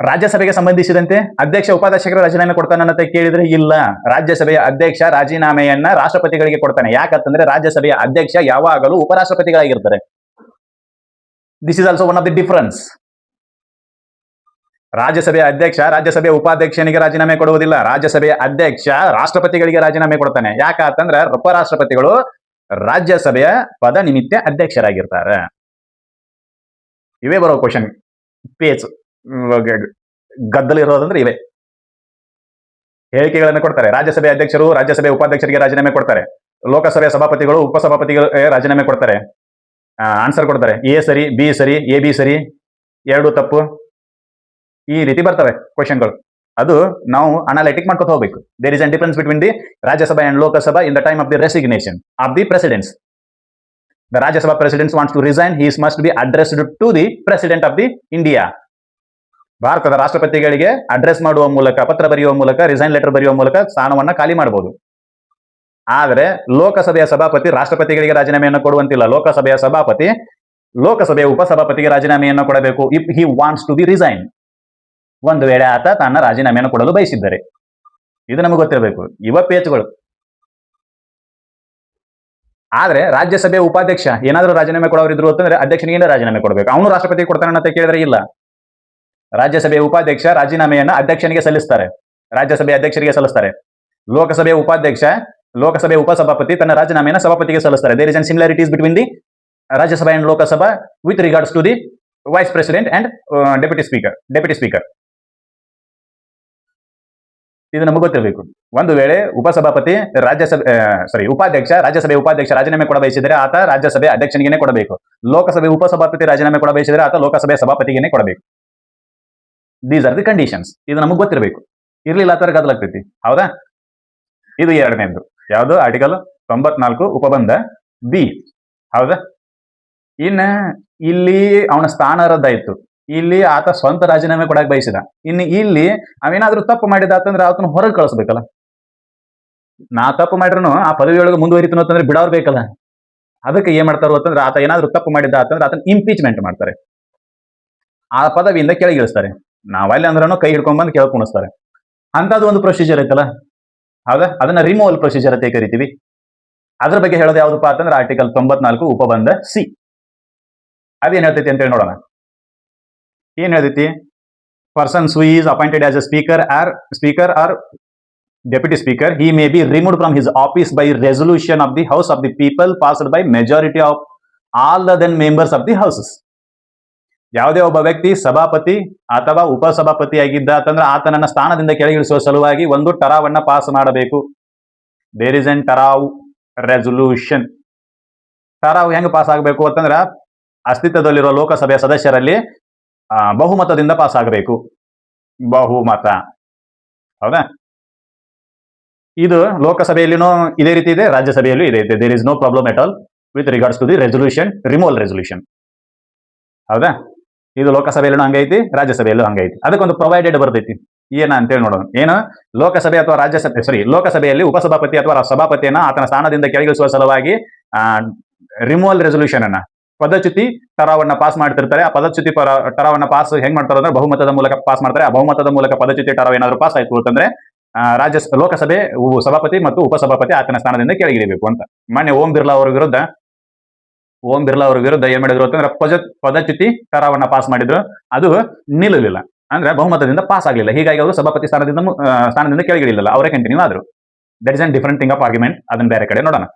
ರಾಜ್ಯಸಭೆಗೆ ಸಂಬಂಧಿಸಿದಂತೆ ಅಧ್ಯಕ್ಷ ಉಪಾಧ್ಯಕ್ಷರ ರಾಜೀನಾಮೆ ಕೊಡ್ತಾನಂತ ಕೇಳಿದ್ರೆ ಇಲ್ಲ. ರಾಜ್ಯಸಭೆಯ ಅಧ್ಯಕ್ಷ ರಾಜೀನಾಮೆಯನ್ನ ರಾಷ್ಟ್ರಪತಿಗಳಿಗೆ ಕೊಡ್ತಾನೆ. ಯಾಕಂತಂದ್ರೆ ರಾಜ್ಯಸಭೆಯ ಅಧ್ಯಕ್ಷ ಯಾವಾಗಲೂ ಉಪರಾಷ್ಟ್ರಪತಿಗಳಾಗಿರ್ತಾರೆ. This is also one of the difference. ರಾಜ್ಯಸಭೆಯ ಅಧ್ಯಕ್ಷ ರಾಜ್ಯಸಭೆಯ ಉಪಾಧ್ಯಕ್ಷನಿಗೆ ರಾಜೀನಾಮೆ ಕೊಡುವುದಿಲ್ಲ. ರಾಜ್ಯಸಭೆಯ ಅಧ್ಯಕ್ಷ ರಾಷ್ಟ್ರಪತಿಗಳಿಗೆ ರಾಜೀನಾಮೆ ಕೊಡ್ತಾನೆ. ಯಾಕಂತಂದ್ರೆ ಉಪರಾಷ್ಟ್ರಪತಿಗಳು ರಾಜ್ಯಸಭೆಯ ಪದ ನಿಮಿತ್ತ ಅಧ್ಯಕ್ಷರಾಗಿರ್ತಾರೆ. ಇವೇ ಬರೋ ಕ್ವಶನ್ ಪೇಜ್ ಗದ್ದಲಿರೋದಂದ್ರೆ ಇವೆ ಹೇಳಿಕೆಗಳನ್ನು ಕೊಡ್ತಾರೆ. ರಾಜ್ಯಸಭೆ ಅಧ್ಯಕ್ಷರು ರಾಜ್ಯಸಭೆ ಉಪಾಧ್ಯಕ್ಷರಿಗೆ ರಾಜೀನಾಮೆ ಕೊಡ್ತಾರೆ. ಲೋಕಸಭೆಯ ಸಭಾಪತಿಗಳು ಉಪಸಭಾಪತಿಗಳಿಗೆ ರಾಜೀನಾಮೆ ಕೊಡ್ತಾರೆ. ಆನ್ಸರ್ ಕೊಡ್ತಾರೆ. ಎ ಸರಿ, ಬಿ ಸರಿ, ಎ ಬಿ ಸರಿ, ಎರಡು ತಪ್ಪು, ಈ ರೀತಿ ಬರ್ತವೆ ಕ್ವಶನ್ಗಳು. ಅದು ನಾವು ಅನಾಲಿಟಿಕ್ ಮಾಡ್ಕೊತ ಹೋಗ್ಬೇಕು. There is an difference between the Rajya Sabha and Lok Sabha in the time of the resignation of the presidents. The Rajya Sabha president wants to resign, he must be addressed to the president of the India. ಭಾರತದ ರಾಷ್ಟ್ರಪತಿಗಳಿಗೆ ಅಡ್ರೆಸ್ ಮಾಡುವ ಮೂಲಕ, ಪತ್ರ ಬರೆಯುವ ಮೂಲಕ, ರಿಸೈನ್ ಲೆಟರ್ ಬರೆಯುವ ಮೂಲಕ ಸ್ಥಾನವನ್ನ ಖಾಲಿ ಮಾಡಬಹುದು. ಆದರೆ ಲೋಕಸಭೆಯ ಸಭಾಪತಿ ರಾಷ್ಟ್ರಪತಿಗಳಿಗೆ ರಾಜೀನಾಮೆಯನ್ನು ಕೊಡುವಂತಿಲ್ಲ. ಲೋಕಸಭೆಯ ಸಭಾಪತಿ ಲೋಕಸಭೆಯ ಉಪಸಭಾಪತಿಗೆ ರಾಜೀನಾಮೆಯನ್ನು ಕೊಡಬೇಕು if he wants to be resign. ಒಂದು ವೇಳೆ ಆತ ತನ್ನ ರಾಜೀನಾಮೆಯನ್ನು ಕೊಡಲು ಬಯಸಿದ್ದರೆ. ಇದು ನಮಗೆ ಗೊತ್ತಿರಬೇಕು. ಇವ ಪೇಜ್ಗಳು. ಆದ್ರೆ ರಾಜ್ಯಸಭೆಯ ಉಪಾಧ್ಯಕ್ಷ ಏನಾದರೂ ರಾಜೀನಾಮೆ ಕೊಡೋರಿದ್ರು ಅಂತಂದ್ರೆ ಅಧ್ಯಕ್ಷನಿಗೆ ರಾಜೀನಾಮೆ ಕೊಡಬೇಕು. ಅವನು ರಾಷ್ಟ್ರಪತಿ ಕೊಡ್ತಾನೆ ಅಂತ ಕೇಳಿದ್ರೆ ಇಲ್ಲ. ರಾಜ್ಯಸಭೆಯ ಉಪಾಧ್ಯಕ್ಷ ರಾಜೀನಾಮೆಯನ್ನ ಅಧ್ಯಕ್ಷನಿಗೆ ಸಲ್ಲಿಸ್ತಾರೆ, ರಾಜ್ಯಸಭೆಯ ಅಧ್ಯಕ್ಷರಿಗೆ ಸಲ್ಲಿಸ್ತಾರೆ. ಲೋಕಸಭೆಯ ಉಪಾಧ್ಯಕ್ಷ, ಲೋಕಸಭೆಯ ಉಪಸಭಾಪತಿ ತನ್ನ ರಾಜೀನಾಮೆಯನ್ನು ಸಭಾಪತಿಗೆ ಸಲ್ಲಿಸ್ತಾರೆ. There is an similarities between the Rajya Sabha and Lok Sabha with regards to the vice president and deputy speaker. ಇದು ನಮಗೆ ಗೊತ್ತಿರಬೇಕು. ಒಂದು ವೇಳೆ ಉಪಾಧ್ಯಕ್ಷ ರಾಜ್ಯಸಭೆ ಉಪಾಧ್ಯಕ್ಷ ರಾಜೀನಾಮೆ ಕೊಡ ಬಯಸಿದರೆ ಆತ ರಾಜ್ಯಸಭೆ ಅಧ್ಯಕ್ಷನಿಗೆ ಕೊಡಬೇಕು. ಲೋಕಸಭೆ ಉಪಸಭಾಪತಿ ರಾಜೀನಾಮೆ ಕೊಡ ಬಯಸಿದರೆ ಆತ ಲೋಕಸಭೆ ಸಭಾಪತಿಗೆ ಕೊಡಬೇಕು. These are the conditions. ಇದು ನಮಗೆ ಗೊತ್ತಿರಬೇಕು. ಇರ್ಲಿಲ್ಲ ಆ ತರ ಗದ್ದಲಾಗ್ತೈತಿ. ಹೌದಾ? ಇದು ಎರಡನೇದು. ಯಾವುದು? ಆರ್ಟಿಕಲ್ 94 ಉಪಬಂಧ ಬಿ. ಹೌದಾ? ಇನ್ನ ಇಲ್ಲಿ ಅವನ ಸ್ಥಾನ ರದ್ದಾಯ್ತು. ಇಲ್ಲಿ ಆತ ಸ್ವಂತ ರಾಜೀನಾಮೆ ಕೊಡಕ್ ಬಯಸಿದ. ಇನ್ನು ಇಲ್ಲಿ ಅವೇನಾದ್ರೂ ತಪ್ಪು ಮಾಡಿದ ಅಂತಂದ್ರೆ ಆತನ ಹೊರಗೆ ಕಳಿಸ್ಬೇಕಲ್ಲ. ನಾ ತಪ್ಪು ಮಾಡ್ರೂ ಆ ಪದವಿಯೊಳಗೆ ಮುಂದುವರಿತನು ಅಂತಂದ್ರೆ ಬಿಡೋರ್ ಬೇಕಲ್ಲ. ಅದಕ್ಕೆ ಏನ್ ಮಾಡ್ತಾರೋ ಅಂತಂದ್ರೆ ಆತ ಏನಾದ್ರೂ ತಪ್ಪು ಮಾಡಿದ ಅಂತಂದ್ರೆ ಆತನ ಇಂಪೀಚ್ಮೆಂಟ್ ಮಾಡ್ತಾರೆ, ಆ ಪದವಿಯಿಂದ ಕೆಳಗಿಳಿಸ್ತಾರೆ. ನಾವಲ್ಲಿ ಅಂದ್ರೂ ಕೈ ಹಿಡ್ಕೊಂಡ್ಬಂದು ಕೆಳಕುಣಿಸ್ತಾರೆ. ಅಂತದ್ದು ಒಂದು ಪ್ರೊಸೀಜರ್ ಐತಲ್ಲ. ಹೌದಾ? ಅದನ್ನ ರಿಮೂವಲ್ ಪ್ರೊಸೀಜರ್ ಅಂತ ಕರಿತೀವಿ. ಅದ್ರ ಬಗ್ಗೆ ಹೇಳೋದು ಯಾವ್ದಪ್ಪ ಅಂತಂದ್ರೆ ಆರ್ಟಿಕಲ್ 94 ಉಪಬಂಧ ಸಿ. ಅದೇನ್ ಹೇಳ್ತೈತಿ ಅಂತ ಹೇಳಿ ನೋಡೋಣ. ಏನ್ ಹೇಳ್ತೈತಿ? Persons who is appointed as a speaker or deputy speaker, he may be removed from his office by resolution of the House of the People passed by majority of all the then members of the houses. ಯಾವುದೇ ಒಬ್ಬ ವ್ಯಕ್ತಿ ಸಭಾಪತಿ ಅಥವಾ ಉಪಸಭಾಪತಿ ಆಗಿದ್ದ ಅಂತಂದ್ರೆ ಆತನನ್ನ ಸ್ಥಾನದಿಂದ ಕೆಳಗಿಳಿಸುವ ಸಲುವಾಗಿ ಒಂದು ಟರಾವನ್ನ ಪಾಸ್ ಮಾಡಬೇಕು. ದೇರ್ ಇಸ್ ಎನ್ ಟರಾವ್ ರೆಸೊಲ್ಯೂಷನ್. ಟರಾವ್ ಹೆಂಗ್ ಪಾಸ್ ಆಗಬೇಕು ಅಂತಂದ್ರ ಅಸ್ತಿತ್ವದಲ್ಲಿರುವ ಲೋಕಸಭೆಯ ಸದಸ್ಯರಲ್ಲಿ ಬಹುಮತದಿಂದ ಪಾಸ್ ಆಗಬೇಕು. ಬಹುಮತ. ಹೌದಾ? ಇದು ಲೋಕಸಭೆಯಲ್ಲಿನೂ ಇದೇ ರೀತಿ ಇದೆ, ರಾಜ್ಯಸಭೆಯಲ್ಲೂ ಇದೇ ಇದೆ. There is no problem at all with regards to the resolution, removal resolution. ಹೌದಾ? ಇದು ಲೋಕಸಭೆಯಲ್ಲೂ ಹಂಗೈತಿ, ರಾಜ್ಯಸಭೆಯಲ್ಲೂ ಹಂಗೈತಿ. ಅದಕ್ಕೊಂದು ಪ್ರೊವೈಡೆಡ್ ಬರ್ತೈತಿ. ಏನ ಅಂತೇಳಿ ನೋಡೋಣ. ಏನು? ಲೋಕಸಭೆ ಅಥವಾ ಲೋಕಸಭೆಯಲ್ಲಿ ಉಪಸಭಾಪತಿ ಅಥವಾ ಸಭಾಪತಿಯನ್ನ ಆತನ ಸ್ಥಾನದಿಂದ ಕೆಳಗಿಳಿಸುವ ಸಲುವಾಗಿ ರಿಮೂವಲ್ ರೆಸೊಲ್ಯೂಷನ್ ಅನ್ನ ಪದಚ್ಯುತಿ ಟರಾವನ್ನ ಪಾಸ್ ಮಾಡ್ತಿರ್ತಾರೆ. ಆ ಪದಚ್ಯುತಿ ಟರಾವನ್ನ ಪಾಸ್ ಹೆಂಗ್ ಮಾಡ್ತಾರೆ ಅಂದ್ರೆ ಬಹುಮತದ ಮೂಲಕ ಪಾಸ್ ಮಾಡ್ತಾರೆ. ಆ ಬಹುಮತದ ಮೂಲಕ ಪದಚ್ಯುತಿ ಟರಾವ್ ಏನಾದ್ರು ಪಾಸ್ ಆಯ್ತು ಅಂತಂದ್ರೆ ಲೋಕಸಭೆ ಸಭಾಪತಿ ಮತ್ತು ಉಪಸಭಾಪತಿ ಆತನ ಸ್ಥಾನದಿಂದ ಕೆಳಗಿಳಿಬೇಕು ಅಂತ. ಮಾನ್ಯ ಓಂ ಬಿರ್ಲಾ ಅವರ ವಿರುದ್ಧ ಏನ್ ಮಾಡಿದ್ರು ಅಂತಂದ್ರೆ ಪದಚ್ಯುತಿ ಟರಾವನ್ನ ಪಾಸ್ ಮಾಡಿದ್ರು. ಅದು ನಿಲ್ಲಲಿಲ್ಲ, ಅಂದ್ರೆ ಬಹುಮತದಿಂದ ಪಾಸ್ ಆಗಲಿಲ್ಲ. ಹೀಗಾಗಿ ಅವರು ಸಭಾಪತಿ ಸ್ಥಾನದಿಂದ ಕೆಳಗಿಳಿಲ್ಲ, ಅವರೇ ಕಂಟಿನ್ಯೂ ಆದ್ರು. That is an different thing of argument. ಅದನ್ನ ಬೇರೆ ಕಡೆ ನೋಡೋಣ.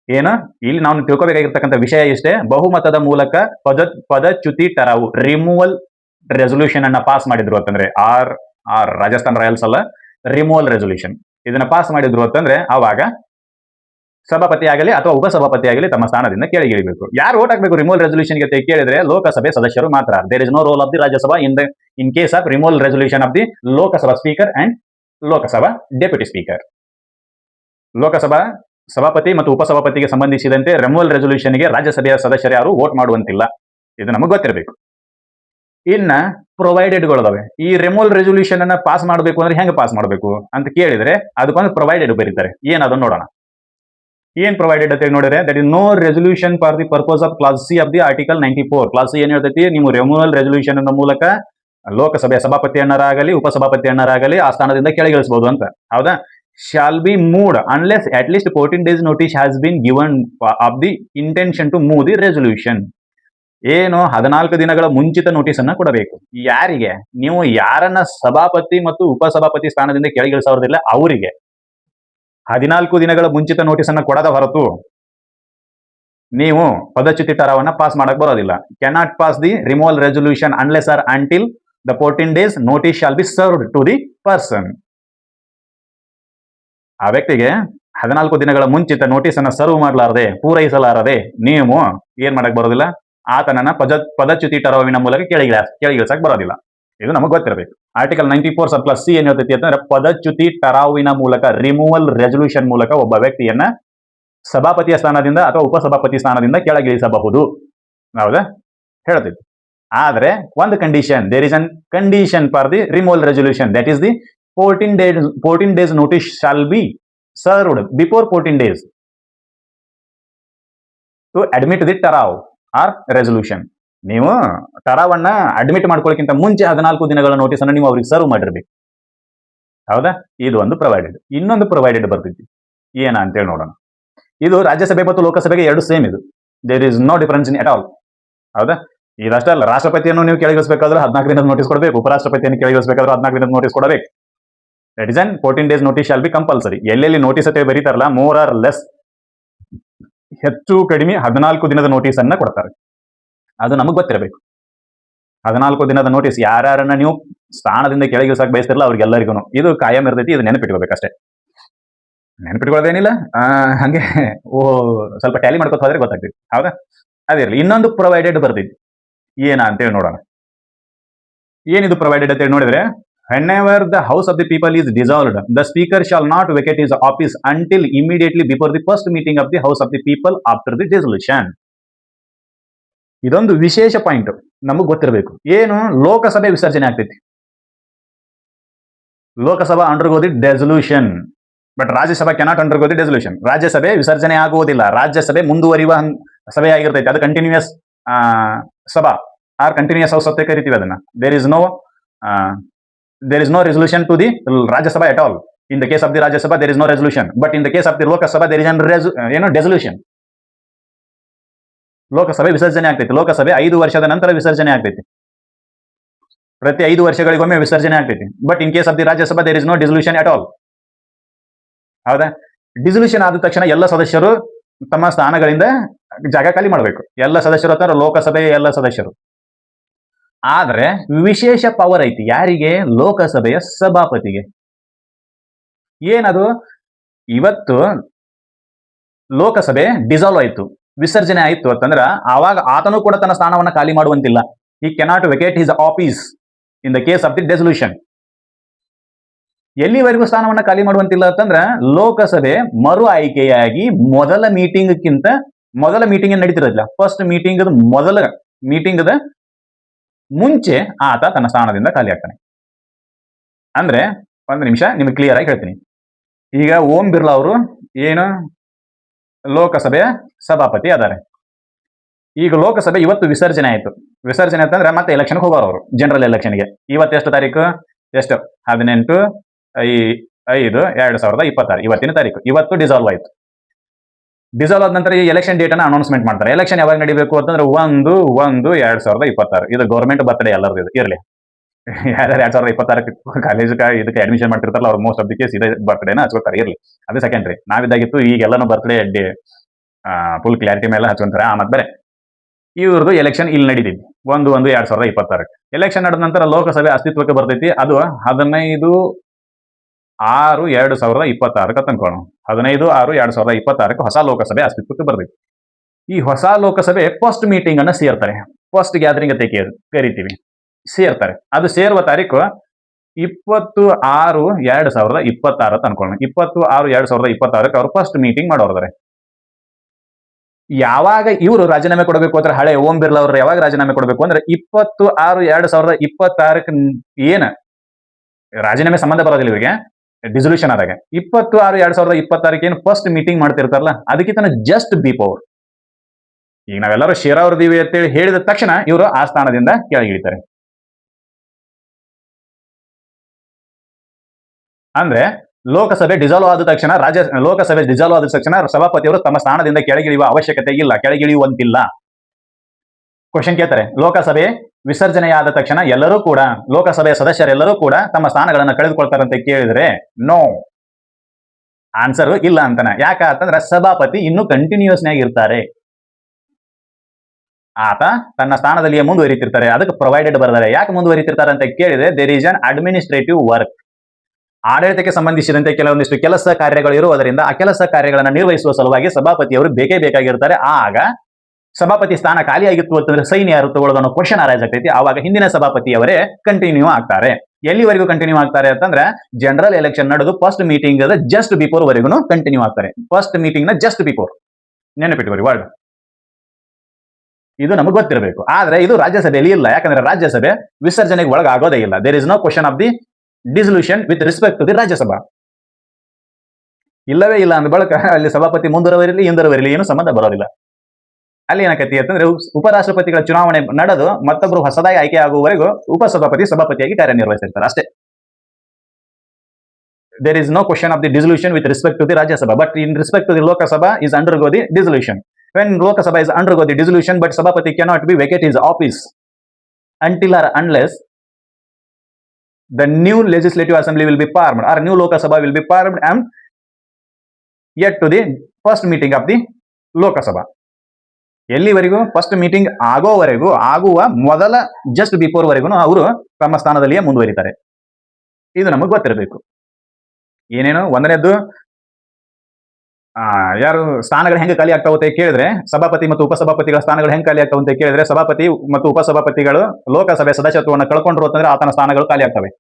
ಏನು ಇಲ್ಲಿ ನಾವು ತಿಳ್ಕೊಬೇಕಾಗಿರ್ತಕ್ಕಂಥ ವಿಷಯ ಇಷ್ಟೇ. ಬಹುಮತದ ಮೂಲಕ ಪದಚ್ಯುತಿ ಟರಾವು ರಿಮೂವಲ್ ರೆಸೊಲ್ಯೂಷನ್ ಅನ್ನ ಪಾಸ್ ಮಾಡಿದ್ರು ಅಂತಂದ್ರೆ ರಾಜಸ್ಥಾನ್ ರಾಯಲ್ಸ್ ಅಲ್ಲ, ರಿಮೂವಲ್ ರೆಸೊಲ್ಯೂಷನ್ ಇದನ್ನ ಪಾಸ್ ಮಾಡಿದ್ರು ಅಂತಂದ್ರೆ ಆವಾಗ ಸಭಾಪತಿ ಆಗಲಿ ಅಥವಾ ಉಪಸಭಾಪತಿ ಆಗಲಿ ತಮ್ಮ ಸ್ಥಾನದಿಂದ ಕೆಳಗಿಳಿಬೇಕು. ಯಾರು ಓಟ್ ಹಾಕಬೇಕು ರಿಮೂವಲ್ ರೆಸೊಲ್ಯೂಷನ್ ಗೆ ಕೇಳಿದ್ರೆ ಲೋಕಸಭೆ ಸದಸ್ಯರು ಮಾತ್ರ. There is no role of the Rajya Sabha in case of removal resolution of the Lok Sabha speaker and Lok Sabha deputy speaker. Lok Sabha ಸಭಾಪತಿ ಮತ್ತು ಉಪಸಭಾಪತಿಗೆ ಸಂಬಂಧಿಸಿದಂತೆ ರಿಮೂವಲ್ ರೆಸೊಲ್ಯೂಷನ್ಗೆ ರಾಜ್ಯಸಭೆಯ ಸದಸ್ಯರು ಯಾರು ವೋಟ್ ಮಾಡುವಂತಿಲ್ಲ. ಇದು ನಮಗೆ ಗೊತ್ತಿರಬೇಕು. ಇನ್ನ ಪ್ರೊವೈಡೆಡ್ಗಳಿದಾವೆ. ಈ ರಿಮೂವಲ್ ರೆಸೊಲ್ಯೂಷನ್ ಅನ್ನ ಪಾಸ್ ಮಾಡಬೇಕು ಅಂದ್ರೆ ಹೆಂಗೆ ಪಾಸ್ ಮಾಡಬೇಕು ಅಂತ ಕೇಳಿದ್ರೆ ಅದಕ್ಕೊಂದು ಪ್ರೊವೈಡೆಡ್ ಬರೀತಾರೆ. ಏನದನ್ನು ನೋಡೋಣ. ಏನ್ ಪ್ರೊವೈಡೆಡ್ ಅಂತ ನೋಡಿದ್ರೆ that is no resolution for the purpose of clause C of the article 94. Clause C ಏನ್ ಹೇಳ್ತೈತಿ? ನೀವು ರಿಮೂವಲ್ ರೆಸೊಲ್ಯೂಷನ್ ಅನ್ನ ಮೂಲಕ ಲೋಕಸಭೆಯ ಸಭಾಪತಿಯನ್ನರಾಗಲಿ ಉಪಸಭಾಪತಿಯನ್ನರಾಗಲಿ ಆ ಸ್ಥಾನದಿಂದ ಕೆಳಗಿಳಿಸಬಹುದು ಅಂತ. ಹೌದಾ? shall be moved unless at least 14 days notice has been given of the intention to move the resolution. ಏನು 14 ದಿನಗಳ ಮುಂಚಿತ ನೋಟಿಸ್ ಅನ್ನ ಕೊಡಬೇಕು. ಯಾರಿಗೆ? ನೀವು ಯಾರನ್ನ ಸಭಾಪತಿ ಮತ್ತು ಉಪಸಭಾಪತಿ ಸ್ಥಾನದಿಂದ ಕೆಳಗಿಳಿಸೋದಿಲ್ಲ ಅವರಿಗೆ 14 ದಿನಗಳ ಮುಂಚಿತ ನೋಟಿಸ್ ಅನ್ನ ಕೊಡದ ಹೊರತು ನೀವು ಪದಚ್ಯುತಿ ಟರಾವನ್ನ ಪಾಸ್ ಮಾಡಕ್ ಬರೋದಿಲ್ಲ. Cannot pass the removal resolution unless or until the 14 days notice shall be served to the person. ಆ ವ್ಯಕ್ತಿಗೆ 14 ದಿನಗಳ ಮುಂಚಿತ ನೋಟಿಸ್ ಅನ್ನ ಸರ್ವ್ ಮಾಡಲಾರದೆ ಪೂರೈಸಲಾರದೆ ನೀವು ಏನ್ ಮಾಡಕ್ ಬರೋದಿಲ್ಲ, ಆತನನ್ನ ಪದಚ್ಯುತಿ ಟರಾವಿನ ಮೂಲಕ ಕೆಳಗಿಳಿಸಕ್ ಬರೋದಿಲ್ಲ. ಇದು ನಮಗೆ ಗೊತ್ತಿರಬೇಕು. ಆರ್ಟಿಕಲ್ 94 ಸಬ್ ಕ್ಲಾಸ್ ಸಿ ಏನ್ ಹೇಳ್ತೈತಿ ಅಂತಂದ್ರೆ ಪದಚ್ಯುತಿ ಟರಾವಿನ ಮೂಲಕ ರಿಮೂವಲ್ ರೆಸೊಲ್ಯೂಷನ್ ಮೂಲಕ ಒಬ್ಬ ವ್ಯಕ್ತಿಯನ್ನ ಸಭಾಪತಿಯ ಸ್ಥಾನದಿಂದ ಅಥವಾ ಉಪಸಭಾಪತಿ ಸ್ಥಾನದಿಂದ ಕೆಳಗಿಳಿಸಬಹುದು. ಹೌದಾ? ಹೇಳ್ತೈತಿ. ಆದ್ರೆ ಒಂದು condition, there is an condition for the removal resolution, that is the 14 days notice shall be served before 14 days to admit the ಟರಾವ್ ಆರ್ ರೆಸೊಲ್ಯೂಷನ್. ನೀವು ಟರಾವನ್ನ ಅಡ್ಮಿಟ್ ಮಾಡ್ಕೊಳ್ಳೋಕ್ಕಿಂತ ಮುಂಚೆ 14 ದಿನಗಳ ನೋಟಿಸ್ ಅನ್ನು ನೀವು ಅವ್ರಿಗೆ ಸರ್ವ್ ಮಾಡಿರ್ಬೇಕು. ಹೌದಾ? ಇದು ಒಂದು ಪ್ರೊವೈಡೆಡ್. ಇನ್ನೊಂದು ಪ್ರೊವೈಡೆಡ್ ಬರ್ತೈತಿ, ಏನ ಅಂತೇಳಿ ನೋಡೋಣ. ಇದು ರಾಜ್ಯಸಭೆ ಮತ್ತು ಲೋಕಸಭೆಗೆ ಎರಡು ಸೇಮ್. ಇದು there is no difference in at all. ಹೌದಾ? ಇದಷ್ಟೇ ಅಲ್ಲ, ರಾಷ್ಟ್ರಪತಿಯನ್ನು ನೀವು ಕೆಳಗಿಳಿಸಬೇಕಾದ್ರೆ 14 ದಿನದ ನೋಟಿಸ್ ಕೊಡಬೇಕು, ಉಪರಾಷ್ಟ್ರಪತಿಯನ್ನು ಕೆಳಗಿಳಿಸಬೇಕಾದ್ರೆ 14 ದಿನದ ನೋಟಿಸ್ ಕೊಡಬೇಕು. That is an 14 days notice shall B compulsory. ಎಲ್ಲೆಲ್ಲಿ ನೋಟಿಸ್ ಅಂತ ಬರೀತಾರಲ್ಲ, ಮೋರ್ ಆರ್ ಲೆಸ್, ಹೆಚ್ಚು ಕಡಿಮೆ 14 ದಿನದ ನೋಟಿಸ್ ಅನ್ನ ಕೊಡ್ತಾರೆ. ಅದು ನಮಗೆ ಗೊತ್ತಿರಬೇಕು. 14 ದಿನದ ನೋಟಿಸ್ ಯಾರ್ಯಾರನ್ನ ನೀವು ಸ್ಥಾನದಿಂದ ಕೆಳಗಿಳಿಸಕ್ಕೆ ಬಯಸ್ತಿರಲ್ಲ ಅವ್ರಿಗೆಲ್ಲರಿಗೂ ಇದು ಕಾಯಂ ಇರ್ತೈತಿ. ಇದು ನೆನಪಿಟ್ಕೋಬೇಕಷ್ಟೇ, ನೆನಪಿಟ್ಕೊಳ್ಳೋದೇನಿಲ್ಲ. ಹಂಗೆ ಸ್ವಲ್ಪ ಟ್ಯಾಲಿ ಮಾಡ್ಕೊತ ಹೋದ್ರೆ ಗೊತ್ತಾಗ್ತೈತಿ. ಹೌದಾ? ಅದಿರಲಿ. ಇನ್ನೊಂದು ಪ್ರೊವೈಡೆಡ್ ಬರ್ತೈತಿ, ಏನ ಅಂತೇಳಿ ನೋಡೋಣ. ಏನಿದು ಪ್ರೊವೈಡೆಡ್ ಅಂತೇಳಿ ನೋಡಿದ್ರೆ, whenever the house of the people is dissolved, the speaker shall not vacate his office until immediately before the first meeting of the house of the people after the dissolution. ಇದೊಂದು ವಿಶೇಷ ಪಾಯಿಂಟ್ ನಮಗ್ ಗೊತ್ತಿರಬೇಕು. ಏನು? ಲೋಕಸಭೆ ವಿಸರ್ಜನೆ ಆಗ್ತೈತಿ. Lok Sabha undergo the dissolution, but Rajya Sabha cannot undergo the dissolution. Rajya Sabha ವಿಸರ್ಜನೆ ಆಗುವುದಿಲ್ಲ. ರಾಜ್ಯಸಭೆ ಮುಂದುವರಿಯುವ ಸಭೆ ಆಗಿರ್ತೈತಿ. ಅದು ಕಂಟಿನ್ಯೂಯಸ್ ಸಭಾ ಆರ್ ಕಂಟಿನ್ಯೂಯಸ್ ಹೌಸ್ ಅಂತ ಕರಿತೀವಿ ಅದನ್ನ. There is no resolution to the Rajya Sabha at all. In the case of the Rajya Sabha there is no resolution, but in the case of the Lok Sabha there is dissolution. Lok Sabha ವಿಸರ್ಜನೆ ಆಗ್ತೈತಿ. ಲೋಕಸಭೆ 5 ವರ್ಷದ ನಂತರ ವಿಸರ್ಜನೆ ಆಗ್ತೈತಿ. ಪ್ರತಿ 5 ವರ್ಷಗಳಿಗೊಮ್ಮೆ ವಿಸರ್ಜನೆ ಆಗ್ತೈತಿ. But in case of the Rajya Sabha there is no dissolution at all. ಹೌದಾ? ಡಿಸಲ್ಯೂಷನ್ ಆದ ತಕ್ಷಣ ಎಲ್ಲ ಸದಸ್ಯರು ತಮ್ಮ ಸ್ಥಾನಗಳಿಂದ ಜಾಗ ಖಾಲಿ ಮಾಡಬೇಕು. ಎಲ್ಲ ಸದಸ್ಯರು ಅಥವಾ ಲೋಕಸಭೆಯ ಎಲ್ಲ ಸದಸ್ಯರು. ಆದ್ರೆ ವಿಶೇಷ ಪವರ್ ಐತಿ ಯಾರಿಗೆ? ಲೋಕಸಭೆಯ ಸಭಾಪತಿಗೆ. ಏನದು? ಇವತ್ತು ಲೋಕಸಭೆ ಡಿಸಾಲ್ವ್ ಆಯ್ತು, ವಿಸರ್ಜನೆ ಆಯ್ತು ಅಂತಂದ್ರ ಆವಾಗ ಆತನು ಕೂಡ ತನ್ನ ಸ್ಥಾನವನ್ನ ಖಾಲಿ ಮಾಡುವಂತಿಲ್ಲ. He cannot vacate his office in the case of the dissolution. ಎಲ್ಲಿವರೆಗೂ ಸ್ಥಾನವನ್ನ ಖಾಲಿ ಮಾಡುವಂತಿಲ್ಲ ಅಂತಂದ್ರ ಲೋಕಸಭೆ ಮರು ಆಯ್ಕೆಯಾಗಿ ಮೊದಲ ಮೀಟಿಂಗ್ ನಡೀತಿರಲಿಲ್ಲ. ಫಸ್ಟ್ ಮೊದಲ ಮೀಟಿಂಗ್ ಮುಂಚೆ ಆತ ತನ್ನ ಸ್ಥಾನದಿಂದ ಖಾಲಿ ಆಗ್ತಾನೆ. ಅಂದ್ರೆ ಒಂದು ನಿಮಿಷ ನಿಮಗೆ ಕ್ಲಿಯರ್ ಆಗಿ ಹೇಳ್ತೀನಿ. ಈಗ ಓಂ ಬಿರ್ಲಾ ಅವರು ಏನು ಲೋಕಸಭೆಯ ಸಭಾಪತಿ ಅದಾರೆ. ಈಗ ಲೋಕಸಭೆ ಇವತ್ತು ವಿಸರ್ಜನೆ ಆಯ್ತು. ವಿಸರ್ಜನೆ ಅಂತಂದ್ರೆ ಮತ್ತೆ ಎಲೆಕ್ಷನ್ ಹೋಗೋರು ಅವರು, ಜನರಲ್ ಎಲೆಕ್ಷನ್ಗೆ. ಇವತ್ತು ಎಷ್ಟು ತಾರೀಕು? 18/5/2026 ಇವತ್ತಿನ ತಾರೀಕು. ಇವತ್ತು ಡಿಸಾಲ್ವ್ ಆಯ್ತು. ಡಿಸಾಲ್ವ್ ಆದ ನಂತರ ಈ ಎಲೆಕ್ಷನ್ ಡೇಟ್ ಅನ್ನ ಅನೌನ್ಸ್ಮೆಂಟ್ ಮಾಡ್ತಾರೆ. ಎಲೆಕ್ಷನ್ ಯಾವಾಗ ನಡೀಬೇಕು ಅಂತಂದ್ರೆ 1/1/2026. ಇದು ಗೌರ್ಮೆಂಟ್ ಬರ್ತ್ಡೇ ಎಲ್ಲರದು ಇರಲಿ. ಯಾರು 2026 ಕಾಲೇಜ್ ಇದಕ್ಕೆ ಅಡ್ಮಿಷನ್ ಮಾಡ್ತಿರ್ತಾರಲ್ಲ ಅವ್ರು ಮೋಸ್ಟ್ ಆಫ್ ದಿ ಕೇಸ್ ಇದೇ ಬರ್ತ್ಡೇನ ಹಚ್ಕೊತಾರೆ. ಇರಲಿ, ಅದು ಸೆಕೆಂಡ್ರಿ. ನಾವಿದ್ದಾಗಿತ್ತು ಈಗೆಲ್ಲಾನು ಬರ್ತ್ಡೇ ಫುಲ್ ಕ್ಲಾರಿಟಿ ಮೇಲೆ ಹಚ್ಕೊಂತಾರೆ. ಮತ್ತೆ ಬೇರೆ ಇವ್ರದ್ದು ಎಲೆಕ್ಷನ್ ಇಲ್ಲಿ ನಡೀತಿದ್ವಿ 1/1/2026. ಎಲೆಕ್ಷನ್ ನಡೆದ ನಂತರ ಲೋಕಸಭೆ ಅಸ್ತಿತ್ವಕ್ಕೆ ಬರ್ತೈತಿ. ಅದು 15/6/2026 ಅನ್ಕೊಳ್ಳೋಣ. 15/6/2026 ಹೊಸ ಲೋಕಸಭೆ ಅಸ್ತಿತ್ವಕ್ಕೆ ಬರ್ತೈತಿ. ಈ ಹೊಸ ಲೋಕಸಭೆ ಫಸ್ಟ್ ಮೀಟಿಂಗ್ ಅನ್ನ ಸೇರ್ತಾರೆ. ಫಸ್ಟ್ ಗ್ಯಾದರಿಂಗ್ ಅಂತ ಕರಿತೀವಿ. ಸೇರ್ತಾರೆ. ಅದು ಸೇರುವ ತಾರೀಕು 20/6/2026 ಅನ್ಕೊಳ್ಳೋಣ. 20/6/2026 ಅವ್ರು ಫಸ್ಟ್ ಮೀಟಿಂಗ್ ಮಾಡೋರ್ತಾರೆ. ಯಾವಾಗ ಇವರು ರಾಜೀನಾಮೆ ಕೊಡಬೇಕು ಅಂದ್ರೆ, ಹಳೆ ಓಂ ಬಿರ್ಲಾ ಅವರು ಯಾವಾಗ ರಾಜೀನಾಮೆ ಕೊಡಬೇಕು ಅಂದ್ರೆ 20/6/2026 ಏನ ರಾಜೀನಾಮೆ ಸಂಬಂಧ ಬರೋದಿಲ್ಲ ಇವರಿಗೆ, ಡಿಸಲ್ಯೂಷನ್ ಆದಾಗ 20/6/2026 ಏನು ಫಸ್ಟ್ ಮೀಟಿಂಗ್ ಮಾಡ್ತಿರ್ತಾರಲ್ಲ ಅದಕ್ಕಿಂತ ಜಸ್ಟ್ ಬಿಫೋರ್. ಈಗ ನಾವೆಲ್ಲರೂ ಶಿರಾವರ್ದೀವಿ ಅಂತೇಳಿ ಹೇಳಿದ ತಕ್ಷಣ ಇವರು ಆ ಸ್ಥಾನದಿಂದ ಕೆಳಗಿಳಿತಾರೆ. ಅಂದ್ರೆ ಲೋಕಸಭೆ ಡಿಸಾಲ್ವ್ ಆದ ತಕ್ಷಣ ಸಭಾಪತಿಯವರು ತಮ್ಮ ಸ್ಥಾನದಿಂದ ಕೆಳಗಿಳಿಯುವ ಅವಶ್ಯಕತೆ ಇಲ್ಲ, ಕೆಳಗಿಳಿಯುವಂತಿಲ್ಲ. ಕ್ವಶನ್ ಕೇಳ್ತಾರೆ, ಲೋಕಸಭೆ ವಿಸರ್ಜನೆಯಾದ ತಕ್ಷಣ ಎಲ್ಲರೂ ಕೂಡ ಲೋಕಸಭೆಯ ಸದಸ್ಯರೆಲ್ಲರೂ ಕೂಡ ತಮ್ಮ ಸ್ಥಾನಗಳನ್ನು ಕಳೆದುಕೊಳ್ತಾರೆ ಅಂತ ಕೇಳಿದ್ರೆ ನೋ, ಆನ್ಸರ್ ಇಲ್ಲ ಅಂತಾನೆ. ಯಾಕ ಅಂತಂದ್ರೆ ಸಭಾಪತಿ ಇನ್ನೂ ಕಂಟಿನ್ಯೂಸ್ ನಾಗಿ ಇರ್ತಾರೆ. ಆತ ತನ್ನ ಸ್ಥಾನದಲ್ಲಿಯೇ ಮುಂದುವರಿತಿರ್ತಾರೆ. ಅದಕ್ಕೆ ಪ್ರೊವೈಡೆಡ್ ಬರ್ತಾರೆ. ಯಾಕೆ ಮುಂದುವರಿತಿರ್ತಾರೆ ಅಂತ ಕೇಳಿದ್ರೆ there is an administrative work. ಆಡಳಿತಕ್ಕೆ ಸಂಬಂಧಿಸಿದಂತೆ ಕೆಲವೊಂದಿಷ್ಟು ಕೆಲಸ ಕಾರ್ಯಗಳು ಇರುವುದರಿಂದ ಆ ಕೆಲಸ ಕಾರ್ಯಗಳನ್ನು ನಿರ್ವಹಿಸುವ ಸಲುವಾಗಿ ಸಭಾಪತಿಯವರು ಬೇಕೇ ಬೇಕಾಗಿರ್ತಾರೆ. ಆಗ ಸಭಾಪತಿ ಸ್ಥಾನ ಖಾಲಿಯಾಗಿತ್ತು ಅಂತಂದ್ರೆ ಸೈನ್ಯ ಯಾರು ತಗೊಳ್ಳೋದನ್ನು ಕ್ವಶನ್ ಅರೈಸ್ ಆಗ್ತೈತಿ. ಆವಾಗ ಹಿಂದಿನ ಸಭಾಪತಿಯವರೇ ಕಂಟಿನ್ಯೂ ಆಗ್ತಾರೆ. ಎಲ್ಲಿವರೆಗೂ ಕಂಟಿನ್ಯೂ ಆಗ್ತಾರೆ ಅಂತಂದ್ರೆ ಜನರಲ್ ಎಲೆಕ್ಷನ್ ನಡೆದು ಫಸ್ಟ್ ಮೀಟಿಂಗ್ ಜಸ್ಟ್ ಬಿಫೋರ್ ವರೆಗೂ ಕಂಟಿನ್ಯೂ ಆಗ್ತಾರೆ. ಫಸ್ಟ್ ಮೀಟಿಂಗ್ ನ ಜಸ್ಟ್ ಬಿಫೋರ್ ನೆನಪಿಟ್ಕೋರಿ ವರ್ಡ್. ಇದು ನಮಗೆ ಗೊತ್ತಿರಬೇಕು. ಆದ್ರೆ ಇದು ರಾಜ್ಯಸಭೆಯಲ್ಲಿ ಇಲ್ಲ. ಯಾಕಂದ್ರೆ ರಾಜ್ಯಸಭೆ ವಿಸರ್ಜನೆಗೆ ಒಳಗಾಗೋದೇ ಇಲ್ಲ. There is no question of the dissolution with respect to the Rajya Sabha. ಇಲ್ಲವೇ ಇಲ್ಲ ಅಂದ ಬಳಿಕ ಅಲ್ಲಿ ಸಭಾಪತಿ ಮುಂದುವರಿಲಿ ಹಿಂದುವರಿಲಿ ಏನು ಸಂಬಂಧ ಬರೋದಿಲ್ಲ. ಅಲ್ಲಿ ಏನಾಕತಿ ಅಂತಂದ್ರೆ ಉಪರಾಷ್ಟ್ರಪತಿಗಳ ಚುನಾವಣೆ ನಡೆದು ಮತ್ತೊಬ್ಬರು ಹೊಸದಾಗಿ ಆಯ್ಕೆ ಆಗುವವರೆಗೂ ಉಪಸಭಾಪತಿ ಸಭಾಪತಿಯಾಗಿ ಕಾರ್ಯನಿರ್ವಹಿಸಿರ್ತಾರೆ ಅಷ್ಟೇ. There is no question of the dissolution with respect to the Rajya Sabha, but in respect to the Lok Sabha is undergo the dissolution. When Lok Sabha is undergo the dissolution, but Sabhapati cannot be vacate his office until or unless the new legislative assembly will be formed or new Lok Sabha will be formed and yet to the first meeting of the Lok Sabha. ಎಲ್ಲಿವರೆಗೂ ಫಸ್ಟ್ ಮೀಟಿಂಗ್ ಆಗೋವರೆಗೂ ಆಗುವ ಮೊದಲ ಜಸ್ಟ್ ಬಿಫೋರ್ ವರೆಗೂ ಅವರು ತಮ್ಮ ಸ್ಥಾನದಲ್ಲಿಯೇ ಮುಂದುವರಿತಾರೆ. ಇದು ನಮಗೆ ಗೊತ್ತಿರಬೇಕು. ಏನೇನು ಒಂದನೇದ್ದು ಯಾರು ಸ್ಥಾನಗಳು ಹೆಂಗೆ ಖಾಲಿ ಆಗ್ತಾವ ಅಂತ ಕೇಳಿದ್ರೆ ಸಭಾಪತಿ ಮತ್ತು ಉಪಸಭಾಪತಿಗಳ ಸ್ಥಾನಗಳು ಹೆಂಗೆ ಖಾಲಿ ಆಗ್ತಾವ ಅಂತ ಕೇಳಿದ್ರೆ ಸಭಾಪತಿ ಮತ್ತು ಉಪಸಭಾಪತಿಗಳು ಲೋಕಸಭೆ ಸದಸ್ಯತ್ವವನ್ನು ಕಳ್ಕೊಂಡ್ರು ಅಂತಂದ್ರೆ ಆತನ ಸ್ಥಾನಗಳು ಖಾಲಿ ಆಗ್ತವೆ.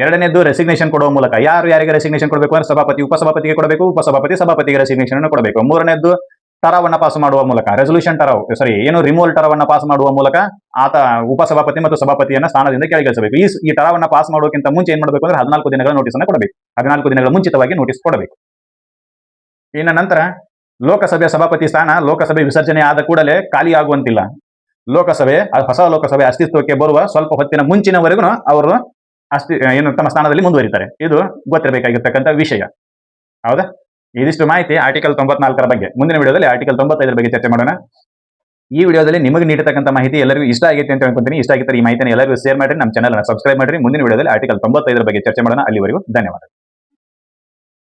ಎರಡನೇದ್ದು ರೆಸಿಗ್ನೇಷನ್ ಕೊಡುವ ಮೂಲಕ ಯಾರಿಗೆ ರೆಸಿಗ್ನೇಷನ್ ಕೊಡಬೇಕು ಅಂದ್ರೆ ಸಭಾಪತಿ ಉಪಸಭಾಪತಿಗೆ ಕೊಡಬೇಕು, ಉಪಸಭಾಪತಿ ಸಭಾಪತಿಗೆ ರೆಸಿಗ್ನೇಷನ್ ಕೊಡಬೇಕು. ಮೂರನೇದ್ದು ಟರಾವನ್ನ ಪಾಸ್ ಮಾಡುವ ಮೂಲಕ ರೆಸೊಲ್ಯೂಷನ್ ರಿಮೂವಲ್ ಟರಾವನ್ನ ಪಾಸ್ ಮಾಡುವ ಮೂಲಕ ಆತ ಉಪಸಭಾಪತಿ ಮತ್ತು ಸಭಾಪತಿಯನ್ನ ಸ್ಥಾನದಿಂದ ಕೆಳಗಿಳಿಸಬೇಕು. ಈ ಟರಾವನ್ನ ಪಾಸ್ ಮಾಡೋಕ್ಕಿಂತ ಮುಂಚೆ ಏನ್ ಮಾಡಬೇಕು ಅಂದ್ರೆ 14 ದಿನಗಳ ನೋಟಿಸ್ ಅನ್ನು ಕೊಡಬೇಕು. 14 ದಿನಗಳ ಮುಂಚಿತವಾಗಿ ನೋಟಿಸ್ ಕೊಡಬೇಕು. ಇನ್ನು ನಂತರ ಲೋಕಸಭೆ ಸಭಾಪತಿ ಸ್ಥಾನ ಲೋಕಸಭೆ ವಿಸರ್ಜನೆ ಆದ ಕೂಡಲೇ ಖಾಲಿ ಆಗುವಂತಿಲ್ಲ. ಹೊಸ ಲೋಕಸಭೆ ಅಸ್ತಿತ್ವಕ್ಕೆ ಬರುವ ಸ್ವಲ್ಪ ಹೊತ್ತಿನ ಮುಂಚಿನವರೆಗೂ ಅವರು ತಮ್ಮ ಸ್ಥಾನದಲ್ಲಿ ಮುಂದುವರಿತಾರೆ. ಇದು ಗೊತ್ತಿರಬೇಕಾಗಿರ್ತಕ್ಕಂಥ ವಿಷಯ. ಹೌದಾ? ಇದಿಷ್ಟು ಮಾಹಿತಿ ಆರ್ಟಿಕಲ್ 94 ಬಗ್ಗೆ. ಮುಂದಿನ ವಿಡಿಯೋದಲ್ಲಿ ಆರ್ಟಿಕಲ್ 95 ಬಗ್ಗೆ ಚರ್ಚೆ ಮಾಡೋಣ. ಈ ವಿಡಿಯೋದಲ್ಲಿ ನಿಮಗೆ ನೀಡತಕ್ಕಂಥ ಮಾಹಿತಿ ಎಲ್ಲರಿಗೂ ಇಷ್ಟ ಆಗೈತೆ ಅಂತ ಅನ್ಕೊಂತೀನಿ. ಇಷ್ಟ ಆಗಿದ್ದರೆ ಈ ಮಾಹಿತಿಯನ್ನು ಎಲ್ಲರಿಗೂ ಶೇರ್ ಮಾಡಿ, ನಮ್ಮ ಚಾನಲ್ ಅನ್ನು ಸಬ್ಸ್ಕ್ರೈಬ್ ಮಾಡಿ. ಮುಂದಿನ ವಿಡಿಯೋದಲ್ಲಿ ಆರ್ಟಿಕಲ್ 95 ಬಗ್ಗೆ ಚರ್ಚೆ ಮಾಡೋಣ. ಅಲ್ಲಿವರೆಗೂ ಧನ್ಯವಾದ.